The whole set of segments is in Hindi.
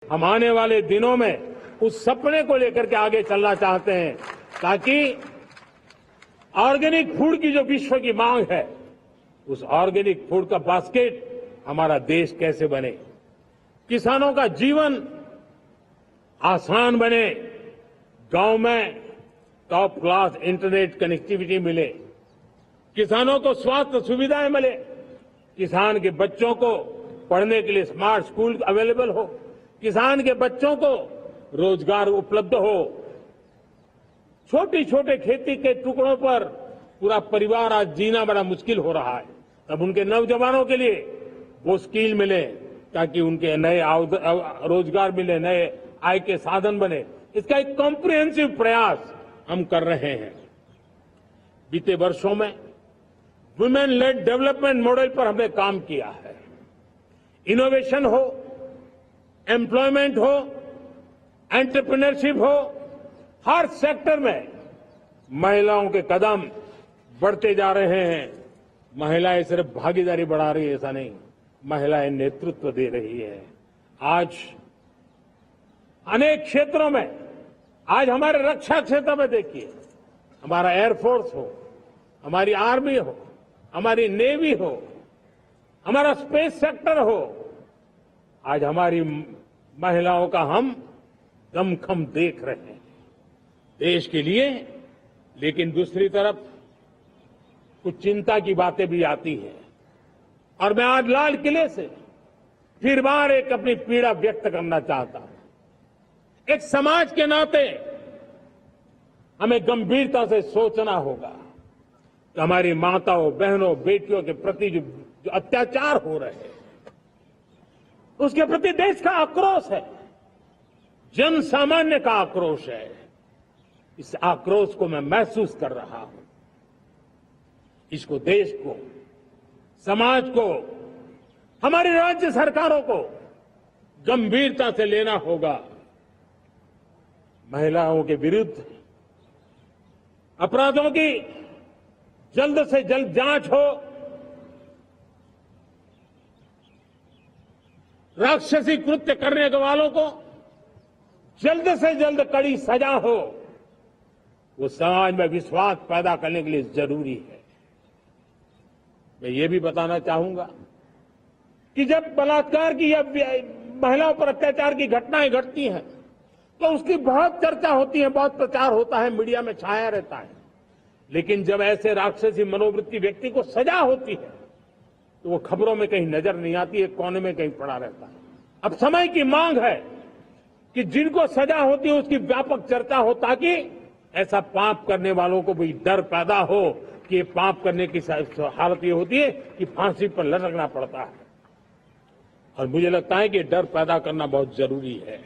हम आने वाले दिनों में उस सपने को लेकर के आगे चलना चाहते हैं ताकि ऑर्गेनिक फूड की जो विश्व की मांग है, उस ऑर्गेनिक फूड का बास्केट हमारा देश कैसे बने, किसानों का जीवन आसान बने, गांव में टॉप क्लास इंटरनेट कनेक्टिविटी मिले, किसानों को स्वास्थ्य सुविधाएं मिले, किसान के बच्चों को पढ़ने के लिए स्मार्ट स्कूल अवेलेबल हो, किसान के बच्चों को रोजगार उपलब्ध हो। छोटे छोटे खेती के टुकड़ों पर पूरा परिवार आज जीना बड़ा मुश्किल हो रहा है, तब उनके नौजवानों के लिए वो स्किल मिले ताकि उनके नए रोजगार मिले, नए आय के साधन बने। इसका एक कॉम्प्रिहेंसिव प्रयास हम कर रहे हैं। बीते वर्षों में वुमेन लेड डेवलपमेंट मॉडल पर हमने काम किया है। इनोवेशन हो, एम्प्लॉयमेंट हो, एंटरप्रेन्योरशिप हो, हर सेक्टर में महिलाओं के कदम बढ़ते जा रहे हैं। महिलाएं सिर्फ भागीदारी बढ़ा रही है ऐसा नहीं, महिलाएं नेतृत्व दे रही है। आज अनेक क्षेत्रों में, आज हमारे रक्षा क्षेत्र में देखिए, हमारा एयरफोर्स हो, हमारी आर्मी हो, हमारी नेवी हो, हमारा स्पेस सेक्टर हो, आज हमारी महिलाओं का हम दमखम देख रहे हैं देश के लिए। लेकिन दूसरी तरफ कुछ चिंता की बातें भी आती हैं और मैं आज लाल किले से फिर बार एक अपनी पीड़ा व्यक्त करना चाहता हूं। एक समाज के नाते हमें गंभीरता से सोचना होगा कि हमारी माताओं, बहनों, बेटियों के प्रति जो अत्याचार हो रहे हैं, उसके प्रति देश का आक्रोश है, जन सामान्य का आक्रोश है। इस आक्रोश को मैं महसूस कर रहा हूं। इसको देश को, समाज को, हमारी राज्य सरकारों को गंभीरता से लेना होगा। महिलाओं के विरुद्ध अपराधों की जल्द से जल्द जांच हो, राक्षसी कृत्य करने वालों को जल्द से जल्द कड़ी सजा हो, वो समाज में विश्वास पैदा करने के लिए जरूरी है। मैं ये भी बताना चाहूंगा कि जब बलात्कार की या महिलाओं पर अत्याचार की घटनाएं घटती हैं तो उसकी बहुत चर्चा होती है, बहुत प्रचार होता है, मीडिया में छाया रहता है। लेकिन जब ऐसे राक्षसी मनोवृत्ति व्यक्ति को सजा होती है तो वो खबरों में कहीं नजर नहीं आती है, कोने में कहीं पड़ा रहता है। अब समय की मांग है कि जिनको सजा होती है उसकी व्यापक चर्चा हो, ताकि ऐसा पाप करने वालों को भी डर पैदा हो कि ये पाप करने की हालत ये होती है कि फांसी पर लटकना पड़ता है। और मुझे लगता है कि डर पैदा करना बहुत जरूरी है।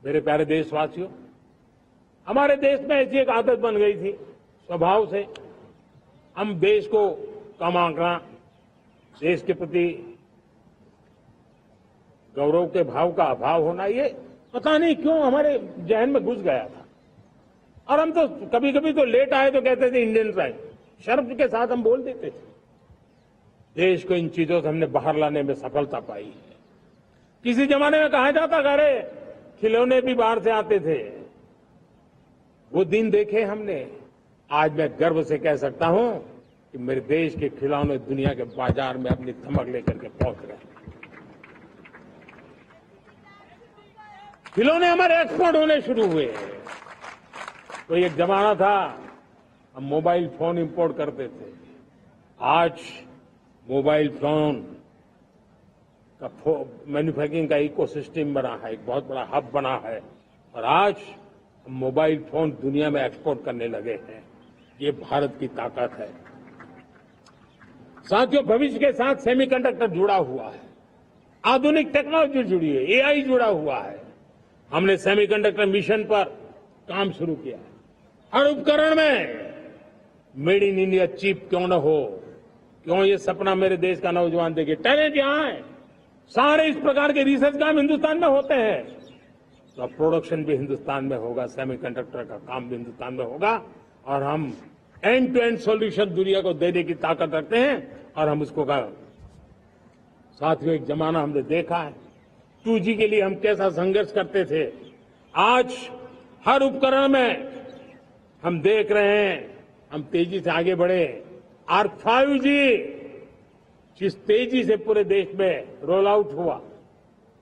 मेरे प्यारे देशवासियों, हमारे देश में ऐसी एक आदत बन गई थी स्वभाव से, हम देश को कम आंकना, देश के प्रति गौरव के भाव का अभाव होना, ये पता नहीं क्यों हमारे जहन में घुस गया था। और हम तो कभी कभी तो लेट आए तो कहते थे इंडियन आए, शर्म के साथ हम बोल देते थे। देश को इन चीजों से हमने बाहर लाने में सफलता पाई है। किसी जमाने में कहा जाता था अरे खिलौने भी बाहर से आते थे, वो दिन देखे हमने। आज मैं गर्व से कह सकता हूं कि मेरे देश के खिलौने दुनिया के बाजार में अपनी धमक लेकर के पहुंच रहे हैं। खिलौने हमारे एक्सपोर्ट होने शुरू हुए। तो एक जमाना था हम मोबाइल फोन इंपोर्ट करते थे, आज मोबाइल फोन का मैन्युफैक्चरिंग का इकोसिस्टम बना है, एक बहुत बड़ा हब बना है, और आज हम मोबाइल फोन दुनिया में एक्सपोर्ट करने लगे हैं। ये भारत की ताकत है। साथियों, भविष्य के साथ सेमीकंडक्टर जुड़ा हुआ है, आधुनिक टेक्नोलॉजी जुड़ी है, एआई जुड़ा हुआ है। हमने सेमीकंडक्टर मिशन पर काम शुरू किया। हर उपकरण में मेड इन इंडिया चिप क्यों न हो, क्यों ये सपना मेरे देश का नौजवान देखे। टैलेंट यहां है, सारे इस प्रकार के रिसर्च काम हिंदुस्तान में होते हैं, तो अब प्रोडक्शन भी हिंदुस्तान में होगा, सेमीकंडक्टर का काम भी हिंदुस्तान में होगा, और हम एंड टू एंड सॉल्यूशन दुनिया को देने की ताकत रखते हैं, और हम उसको साथियों, एक जमाना हमने देखा है 2G के लिए हम कैसा संघर्ष करते थे। आज हर उपकरण में हम देख रहे हैं, हम तेजी से आगे बढ़े। और 5G जिस तेजी से पूरे देश में रोल आउट हुआ,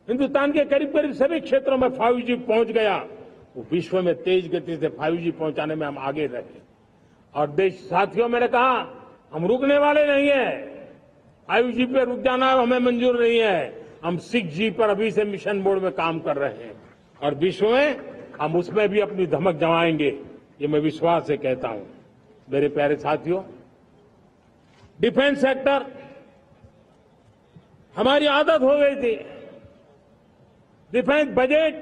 हिंदुस्तान के करीब करीब सभी क्षेत्रों में 5G पहुंच गया। वो विश्व में तेज गति से 5G पहुंचाने में हम आगे रहे। और देश साथियों, मैंने कहा हम रुकने वाले नहीं है। 5G पे रुक जाना हमें मंजूर नहीं है। हम 6G पर अभी से मिशन मोड में काम कर रहे हैं और विश्व में हम उसमें भी अपनी धमक जमाएंगे, ये मैं विश्वास से कहता हूं। मेरे प्यारे साथियों, डिफेंस सेक्टर, हमारी आदत हो गई थी डिफेंस बजट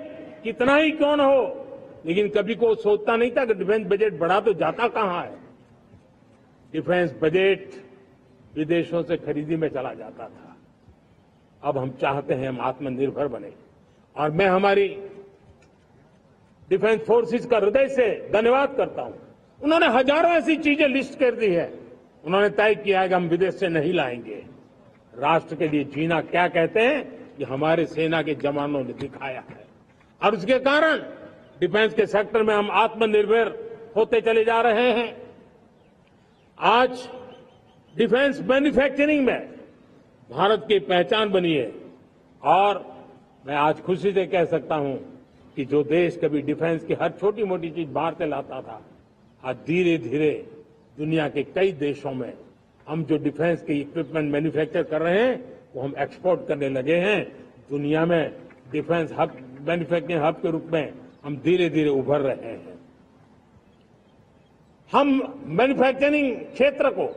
कितना ही क्यों न हो, लेकिन कभी कोई सोचता नहीं था कि डिफेंस बजट बढ़ा तो जाता कहां है। डिफेंस बजट विदेशों से खरीदी में चला जाता था। अब हम चाहते हैं हम आत्मनिर्भर बने। और मैं हमारी डिफेंस फोर्सेस का हृदय से धन्यवाद करता हूं। उन्होंने हजारों ऐसी चीजें लिस्ट कर दी है। उन्होंने तय किया है कि हम विदेश से नहीं लाएंगे। राष्ट्र के लिए जीना क्या कहते हैं, ये हमारे सेना के जवानों ने दिखाया है। और उसके कारण डिफेंस के सेक्टर में हम आत्मनिर्भर होते चले जा रहे हैं। आज डिफेंस मैन्युफैक्चरिंग में भारत की पहचान बनी है। और मैं आज खुशी से कह सकता हूं कि जो देश कभी डिफेंस की हर छोटी मोटी चीज बाहर से लाता था, आज धीरे धीरे दुनिया के कई देशों में हम जो डिफेंस के इक्विपमेंट मैन्युफैक्चर कर रहे हैं वो हम एक्सपोर्ट करने लगे हैं। दुनिया में डिफेंस हब, मैन्युफैक्चरिंग हब के रूप में हम धीरे धीरे उभर रहे हैं। हम मैन्युफैक्चरिंग क्षेत्र को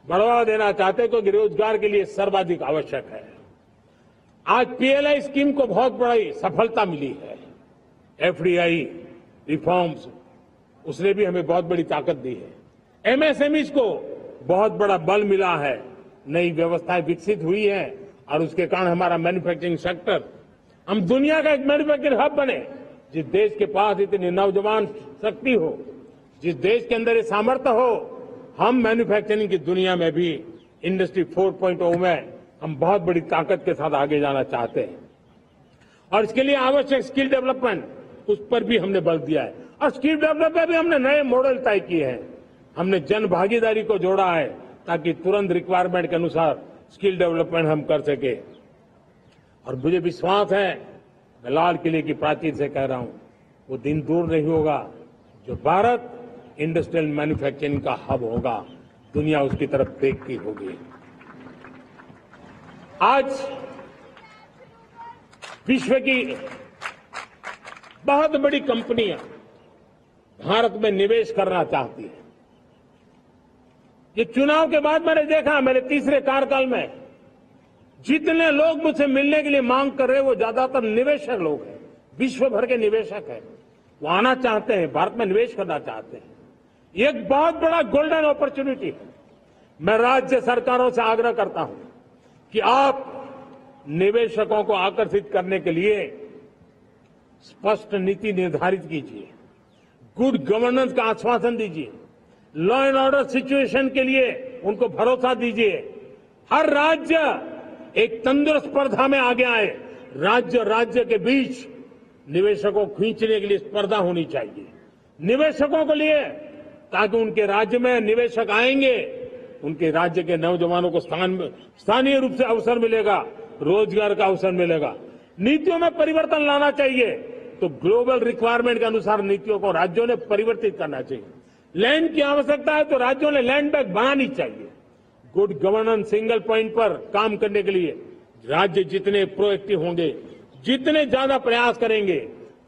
बढ़ावा देना चाहते हैं क्योंकि रोजगार के लिए सर्वाधिक आवश्यक है। आज PLI स्कीम को बहुत बड़ी सफलता मिली है। FDI रिफॉर्म्स, उसने भी हमें बहुत बड़ी ताकत दी है। MSMEs को बहुत बड़ा बल मिला है। नई व्यवस्थाएं विकसित हुई है और उसके कारण हमारा मैन्युफैक्चरिंग सेक्टर, हम दुनिया का एक मैन्युफैक्चरिंग हब बने। जिस देश के पास इतनी नौजवान शक्ति हो, जिस देश के अंदर ये सामर्थ्य हो, हम मैन्युफैक्चरिंग की दुनिया में भी इंडस्ट्री 4.0 में हम बहुत बड़ी ताकत के साथ आगे जाना चाहते हैं। और इसके लिए आवश्यक स्किल डेवलपमेंट, उस पर भी हमने बल दिया है। और स्किल डेवलपमेंट में भी हमने नए मॉडल तय किए हैं। हमने जन भागीदारी को जोड़ा है ताकि तुरंत रिक्वायरमेंट के अनुसार स्किल डेवलपमेंट हम कर सके। और मुझे विश्वास है, मैं लाल किले की प्राचीर से कह रहा हूं, वो दिन दूर नहीं होगा जो भारत इंडस्ट्रियल मैन्युफैक्चरिंग का हब होगा। दुनिया उसकी तरफ देखती होगी। आज विश्व की बहुत बड़ी कंपनियां भारत में निवेश करना चाहती हैं। ये चुनाव के बाद मैंने देखा, मेरे तीसरे कार्यकाल में जितने लोग मुझसे मिलने के लिए मांग कर रहे हैं वो ज्यादातर निवेशक लोग हैं, विश्व भर के निवेशक हैं। वो आना चाहते हैं, भारत में निवेश करना चाहते हैं। ये एक बहुत बड़ा गोल्डन अपॉर्चुनिटी है। मैं राज्य सरकारों से आग्रह करता हूं कि आप निवेशकों को आकर्षित करने के लिए स्पष्ट नीति निर्धारित कीजिए, गुड गवर्नेंस का आश्वासन दीजिए, लॉ एंड ऑर्डर सिचुएशन के लिए उनको भरोसा दीजिए। हर राज्य एक तंदुरुस्त स्पर्धा में आगे आए। राज्य के बीच निवेशकों को खींचने के लिए स्पर्धा होनी चाहिए। निवेशकों के लिए, ताकि उनके राज्य में निवेशक आएंगे, उनके राज्य के नौजवानों को स्थानीय रूप से अवसर मिलेगा, रोजगार का अवसर मिलेगा। नीतियों में परिवर्तन लाना चाहिए तो ग्लोबल रिक्वायरमेंट के अनुसार नीतियों को राज्यों ने परिवर्तित करना चाहिए। लैंड की आवश्यकता है तो राज्यों ने लैंड बैंक बनानी चाहिए। गुड गवर्नेंस सिंगल पॉइंट पर काम करने के लिए राज्य जितने प्रोएक्टिव होंगे, जितने ज्यादा प्रयास करेंगे,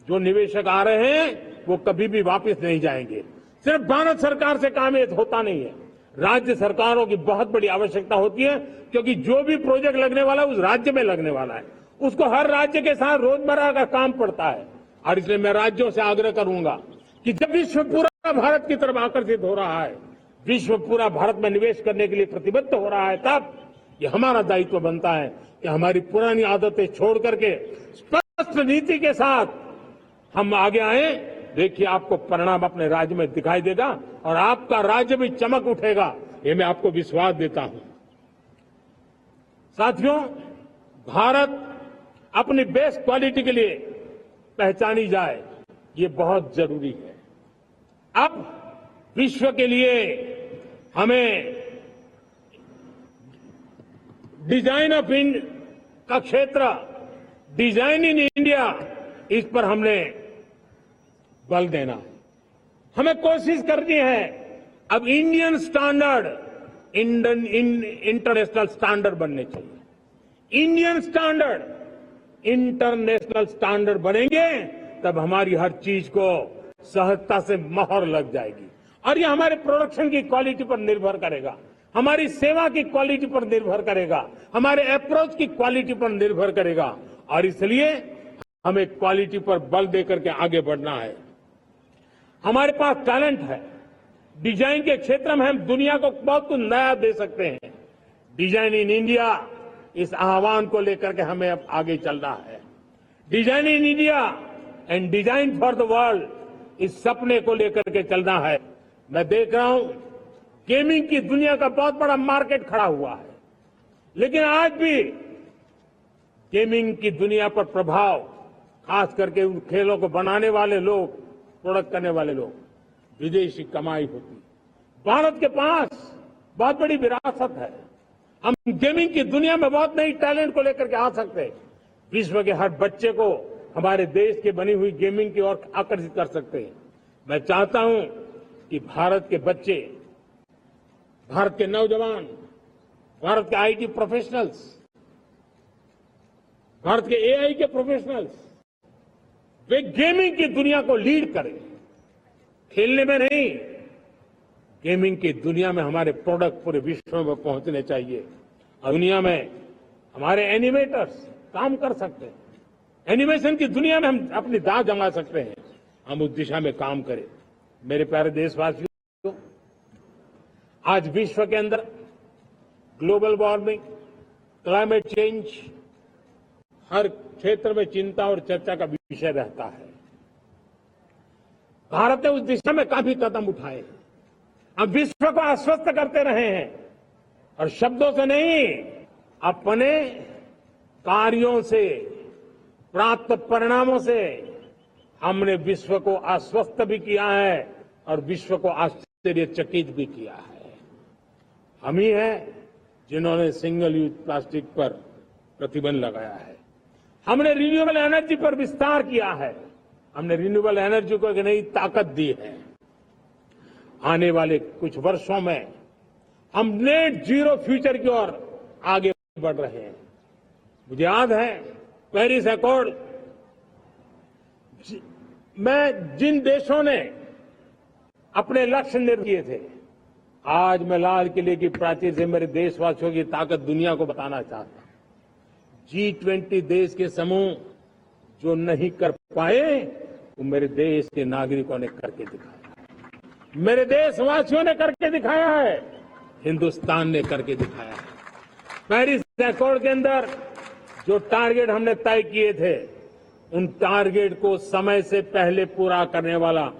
जो निवेशक आ रहे हैं वो कभी भी वापस नहीं जाएंगे। सिर्फ भारत सरकार से काम ये होता नहीं है, राज्य सरकारों की बहुत बड़ी आवश्यकता होती है, क्योंकि जो भी प्रोजेक्ट लगने वाला है उस राज्य में लगने वाला है, उसको हर राज्य के साथ रोजमर्रा का काम पड़ता है। और इसलिए मैं राज्यों से आग्रह करूंगा कि जब विश्व पूरा भारत की तरफ आकर्षित हो रहा है, विश्व पूरा भारत में निवेश करने के लिए प्रतिबद्ध हो रहा है, तब ये हमारा दायित्व बनता है कि हमारी पुरानी आदतें छोड़ करके स्पष्ट नीति के साथ हम आगे आए। देखिए, आपको परिणाम अपने राज्य में दिखाई देगा और आपका राज्य भी चमक उठेगा, ये मैं आपको विश्वास देता हूं। साथियों, भारत अपनी बेस्ट क्वालिटी के लिए पहचानी जाए, ये बहुत जरूरी है। अब विश्व के लिए हमें डिजाइन ऑफ का क्षेत्र, डिजाइन इन इंडिया, इस पर हमने बल देना है। हमें कोशिश करनी है अब इंडियन स्टैंडर्ड इंटरनेशनल स्टैंडर्ड बनने चाहिए। इंडियन स्टैंडर्ड इंटरनेशनल स्टैंडर्ड बनेंगे तब हमारी हर चीज को सहजता से मोहर लग जाएगी और ये हमारे प्रोडक्शन की क्वालिटी पर निर्भर करेगा, हमारी सेवा की क्वालिटी पर निर्भर करेगा, हमारे अप्रोच की क्वालिटी पर निर्भर करेगा और इसलिए हमें क्वालिटी पर बल देकर के आगे बढ़ना है। हमारे पास टैलेंट है, डिजाइन के क्षेत्र में हम दुनिया को बहुत कुछ नया दे सकते हैं। डिजाइन इन इंडिया, इस आह्वान को लेकर के हमें अब आगे चलना है। Design in India and design for the world, इस सपने को लेकर के चलना है। मैं देख रहा हूं गेमिंग की दुनिया का बहुत बड़ा मार्केट खड़ा हुआ है, लेकिन आज भी गेमिंग की दुनिया पर प्रभाव, खास करके उन खेलों को बनाने वाले लोग, प्रोडक्ट करने वाले लोग, विदेशी कमाई होती। भारत के पास बहुत बड़ी विरासत है, हम गेमिंग की दुनिया में बहुत नई टैलेंट को लेकर के आ सकते हैं। विश्व के हर बच्चे को हमारे देश की बनी हुई गेमिंग की ओर आकर्षित कर सकते हैं। मैं चाहता हूं कि भारत के बच्चे, भारत के नौजवान, भारत के आईटी प्रोफेशनल्स, भारत के एआई के प्रोफेशनल्स, वे गेमिंग की दुनिया को लीड करें। खेलने में नहीं, गेमिंग की दुनिया में हमारे प्रोडक्ट पूरे विश्व में पहुंचने चाहिए और दुनिया में हमारे एनिमेटर्स काम कर सकते हैं। एनिमेशन की दुनिया में हम अपनी दांव जमा सकते हैं। हम उस दिशा में काम करें। मेरे प्यारे देशवासियों, आज विश्व के अंदर ग्लोबल वार्मिंग, क्लाइमेट चेंज हर क्षेत्र में चिंता और चर्चा का विषय रहता है। भारत ने उस दिशा में काफी कदम उठाए हैं। हम विश्व को आश्वस्त करते रहे हैं और शब्दों से नहीं, अपने कार्यों से, प्राप्त परिणामों से हमने विश्व को आश्वस्त भी किया है और विश्व को आश्चर्यचकित भी किया है। हम ही हैं जिन्होंने सिंगल यूज प्लास्टिक पर प्रतिबंध लगाया है। हमने रिन्यूएबल एनर्जी पर विस्तार किया है। हमने रिन्यूएबल एनर्जी को एक नई ताकत दी है। आने वाले कुछ वर्षों में हम नेट जीरो फ्यूचर की ओर आगे बढ़ रहे हैं। मुझे याद है पेरिस एकॉर्ड में जिन देशों ने अपने लक्ष्य निर्धारित किए थे, आज मैं लाल किले की प्राचीर से मेरे देशवासियों की ताकत दुनिया को बताना चाहता हूं। G20 देश के समूह जो नहीं कर पाए, वो मेरे देश के नागरिकों ने करके दिखाया। मेरे देशवासियों ने करके दिखाया है, हिंदुस्तान ने करके दिखाया है। पेरिस एकॉर्ड के अंदर जो टारगेट हमने तय किए थे, उन टारगेट को समय से पहले पूरा करने वाला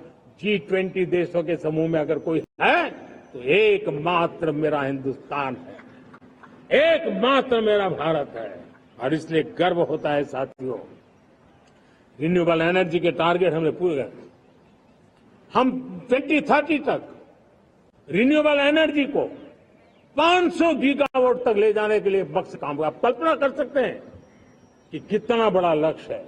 G20 देशों के समूह में अगर कोई है तो एकमात्र मेरा हिंदुस्तान है, एकमात्र मेरा भारत है। और इसलिए गर्व होता है साथियों, रिन्यूएबल एनर्जी के टारगेट हमने पूरे कर। हम 2030 तक रिन्यूएबल एनर्जी को 500 गीगावाट तक ले जाने के लिए मकसद काम। आप कल्पना कर सकते हैं कि कितना बड़ा लक्ष्य है।